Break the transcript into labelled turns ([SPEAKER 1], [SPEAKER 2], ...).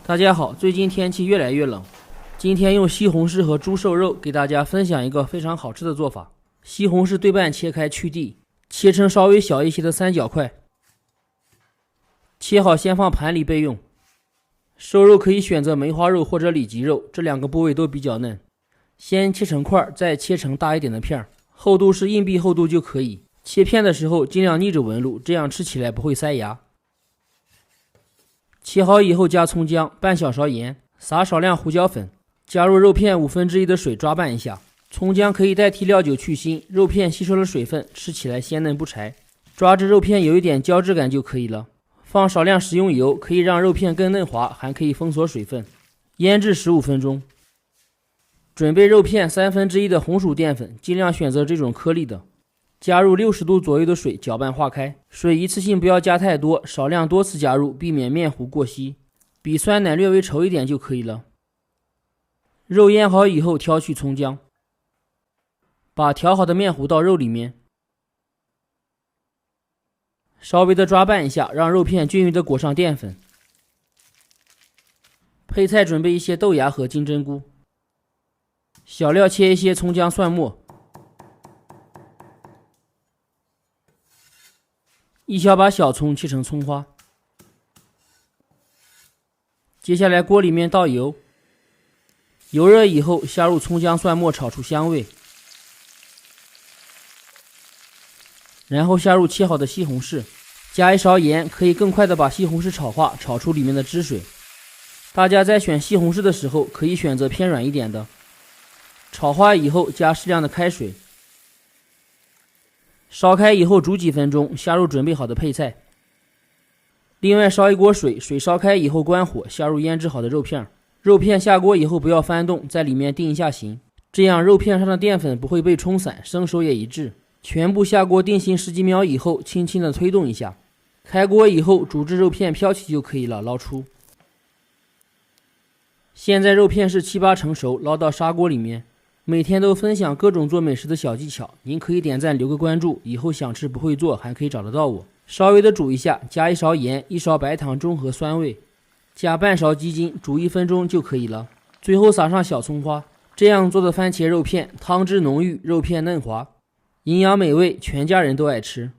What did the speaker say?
[SPEAKER 1] 大家好，最近天气越来越冷，今天用西红柿和猪瘦肉给大家分享一个非常好吃的做法。西红柿对半切开去蒂，切成稍微小一些的三角块，切好先放盘里备用。瘦肉可以选择梅花肉或者里脊肉，这两个部位都比较嫩。先切成块，再切成大一点的片，厚度是硬币厚度就可以。切片的时候尽量逆着纹路，这样吃起来不会塞牙。切好以后加葱姜，半小勺盐，撒少量胡椒粉，加入肉片1/5的水抓拌一下。葱姜可以代替料酒去腥，肉片吸收了水分，吃起来鲜嫩不柴。抓至肉片有一点胶质感就可以了。放少量食用油，可以让肉片更嫩滑，还可以封锁水分。腌制15分钟。准备肉片1/3的红薯淀粉，尽量选择这种颗粒的。加入60度左右的水，搅拌化开。水一次性不要加太多，少量多次加入，避免面糊过稀。比酸奶略微稠一点就可以了。肉腌好以后挑去葱姜，把调好的面糊到肉里面，稍微的抓拌一下，让肉片均匀的裹上淀粉。配菜准备一些豆芽和金针菇，小料切一些葱姜蒜末，一小把小葱切成葱花。接下来锅里面倒油，油热以后下入葱姜蒜末炒出香味，然后下入切好的西红柿，加一勺盐，可以更快的把西红柿炒化，炒出里面的汁水。大家在选西红柿的时候可以选择偏软一点的。炒化以后加适量的开水，烧开以后煮几分钟，下入准备好的配菜。另外烧一锅水，水烧开以后关火，下入腌制好的肉片。肉片下锅以后不要翻动，在里面定一下型，这样肉片上的淀粉不会被冲散，生熟也一致。全部下锅定型10几秒以后，轻轻的推动一下。开锅以后煮至肉片飘起就可以了，捞出。现在肉片是7、8成熟，捞到砂锅里面。每天都分享各种做美食的小技巧，您可以点赞留个关注，以后想吃不会做还可以找得到我。稍微的煮一下，加1勺盐，1勺白糖中和酸味，加半勺鸡精，煮1分钟就可以了。最后撒上小葱花。这样做的番茄肉片汤汁浓郁，肉片嫩滑，营养美味，全家人都爱吃。